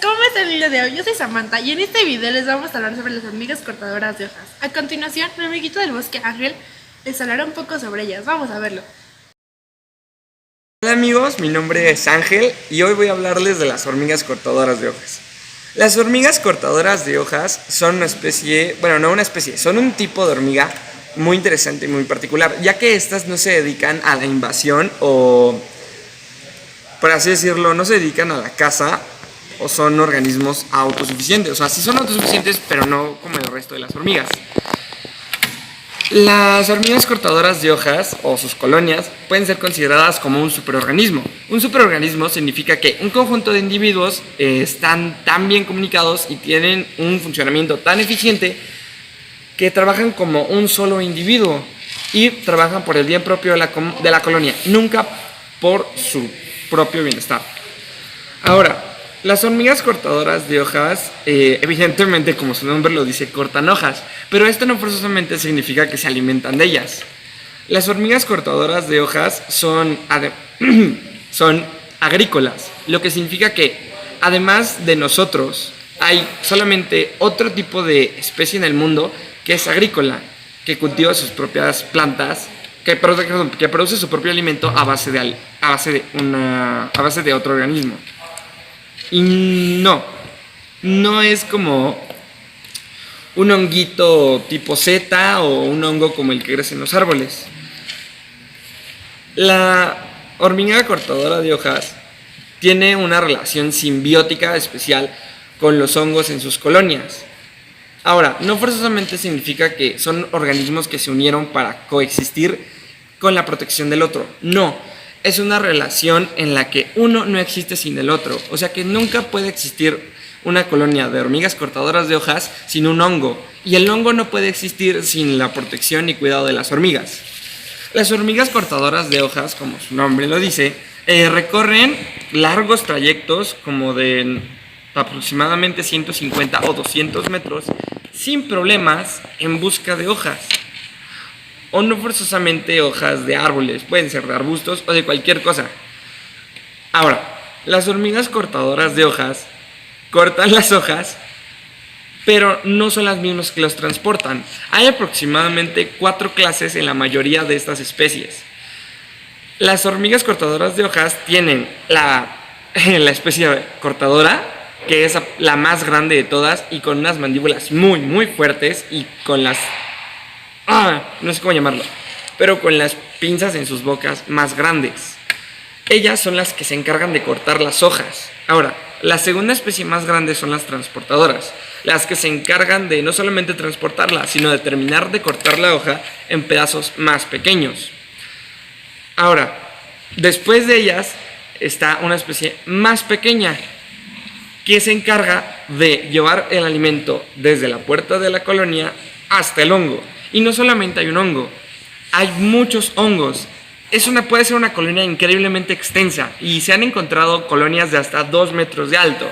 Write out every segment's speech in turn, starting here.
¿cómo están el día de hoy? Yo soy Samantha y en este video les vamos a hablar sobre las hormigas cortadoras de hojas. A continuación, mi amiguito del bosque Ángel les hablará un poco sobre ellas. Vamos a verlo. Hola amigos, mi nombre es Ángel y hoy voy a hablarles de las hormigas cortadoras de hojas. Las hormigas cortadoras de hojas son una especie, bueno, no una especie, son un tipo de hormiga muy interesante y muy particular, ya que estas no se dedican a la invasión o, por así decirlo, no se dedican a la caza o son organismos autosuficientes. O sea, sí son autosuficientes, pero no como el resto de las hormigas. Las hormigas cortadoras de hojas o sus colonias pueden ser consideradas como un superorganismo. Un superorganismo significa que un conjunto de individuos están tan bien comunicados y tienen un funcionamiento tan eficiente que trabajan como un solo individuo y trabajan por el bien propio de la colonia, nunca por su propio bienestar. Ahora, las hormigas cortadoras de hojas, evidentemente, como su nombre lo dice, cortan hojas, pero esto no forzosamente significa que se alimentan de ellas. Las hormigas cortadoras de hojas son agrícolas, lo que significa que, además de nosotros, hay solamente otro tipo de especie en el mundo que es agrícola, que cultiva sus propias plantas, que produce su propio alimento a base de otro organismo. Y no es como un honguito tipo Z o un hongo como el que crece en los árboles. La hormiga cortadora de hojas tiene una relación simbiótica especial con los hongos en sus colonias. Ahora, no forzosamente significa que son organismos que se unieron para coexistir con la protección del otro. No. Es una relación en la que uno no existe sin el otro. O sea que nunca puede existir una colonia de hormigas cortadoras de hojas sin un hongo. Y el hongo no puede existir sin la protección y cuidado de las hormigas. Las hormigas cortadoras de hojas, como su nombre lo dice, recorren largos trayectos como de aproximadamente 150 o 200 metros sin problemas en busca de hojas. O no forzosamente hojas de árboles, pueden ser de arbustos o de cualquier cosa. Ahora, las hormigas cortadoras de hojas cortan las hojas, pero no son las mismas que los transportan. Hay aproximadamente 4 clases en la mayoría de estas especies. Las hormigas cortadoras de hojas tienen la especie cortadora, que es la más grande de todas y con unas mandíbulas muy, muy fuertes y con las... no sé cómo llamarlo, pero con las pinzas en sus bocas más grandes. Ellas son las que se encargan de cortar las hojas. Ahora, la segunda especie más grande son las transportadoras, las que se encargan de no solamente transportarla, sino de terminar de cortar la hoja en pedazos más pequeños. Ahora, después de ellas está una especie más pequeña, que se encarga de llevar el alimento desde la puerta de la colonia hasta el hongo. Y no solamente hay un hongo, hay muchos hongos. Puede ser una colonia increíblemente extensa y se han encontrado colonias de hasta 2 metros de alto.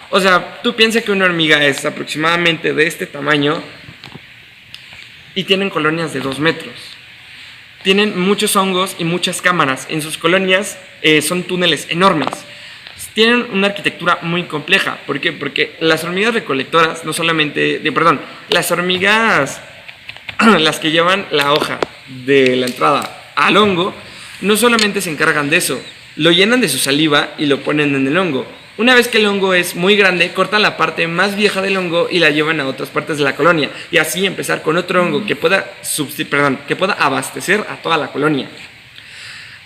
O sea, tú piensas que una hormiga es aproximadamente de este tamaño y tienen colonias de 2 metros. Tienen muchos hongos y muchas cámaras. En sus colonias son túneles enormes. Tienen una arquitectura muy compleja. ¿Por qué? Porque las hormigas recolectoras, las hormigas... las que llevan la hoja de la entrada al hongo, no solamente se encargan de eso, lo llenan de su saliva y lo ponen en el hongo. Una vez que el hongo es muy grande, cortan la parte más vieja del hongo y la llevan a otras partes de la colonia, y así empezar con otro hongo que pueda abastecer a toda la colonia.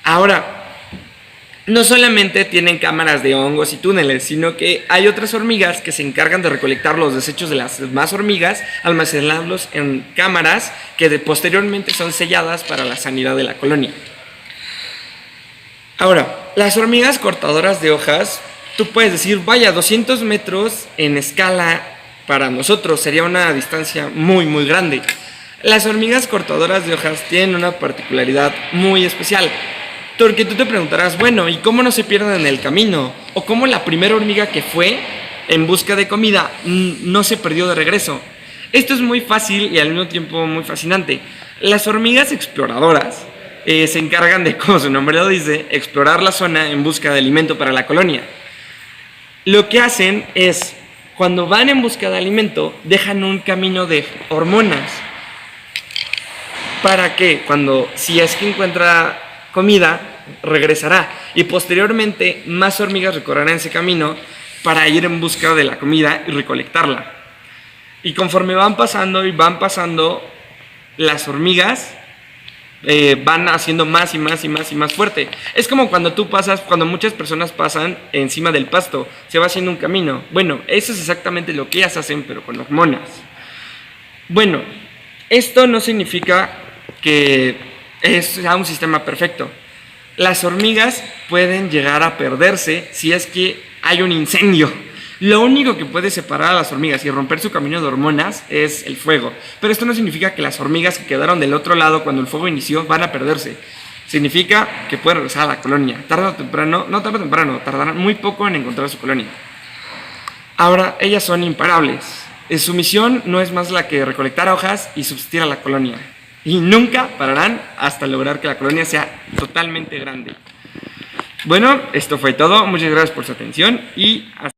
Ahora, no solamente tienen cámaras de hongos y túneles, sino que hay otras hormigas que se encargan de recolectar los desechos de las demás hormigas, almacenarlos en cámaras que posteriormente son selladas para la sanidad de la colonia. Ahora, las hormigas cortadoras de hojas, tú puedes decir, vaya, 200 metros en escala para nosotros sería una distancia muy, muy grande. Las hormigas cortadoras de hojas tienen una particularidad muy especial. Porque tú te preguntarás, bueno, ¿y cómo no se pierden en el camino? ¿O cómo la primera hormiga que fue en busca de comida no se perdió de regreso? Esto es muy fácil y al mismo tiempo muy fascinante. Las hormigas exploradoras se encargan de, como su nombre lo dice, explorar la zona en busca de alimento para la colonia. lo que hacen es, cuando van en busca de alimento, dejan un camino de hormonas para que si es que encuentra comida, regresará. Y posteriormente, más hormigas recorrerán ese camino para ir en busca de la comida y recolectarla. Y conforme van pasando, las hormigas van haciendo más y más y más y más fuerte. Es como cuando muchas personas pasan encima del pasto, se va haciendo un camino. Bueno, eso es exactamente lo que ellas hacen, pero con hormonas. Bueno, esto no significa que sea un sistema perfecto. Las hormigas pueden llegar a perderse si es que hay un incendio. Lo único que puede separar a las hormigas y romper su camino de hormonas es el fuego. Pero esto no significa que las hormigas que quedaron del otro lado cuando el fuego inició van a perderse. Significa que pueden regresar a la colonia. Tarde o temprano, tardarán muy poco en encontrar su colonia. Ahora, ellas son imparables. Su misión no es más la que recolectar hojas y subsistir a la colonia. Y nunca pararán hasta lograr que la colonia sea totalmente grande. Bueno, esto fue todo. Muchas gracias por su atención y hasta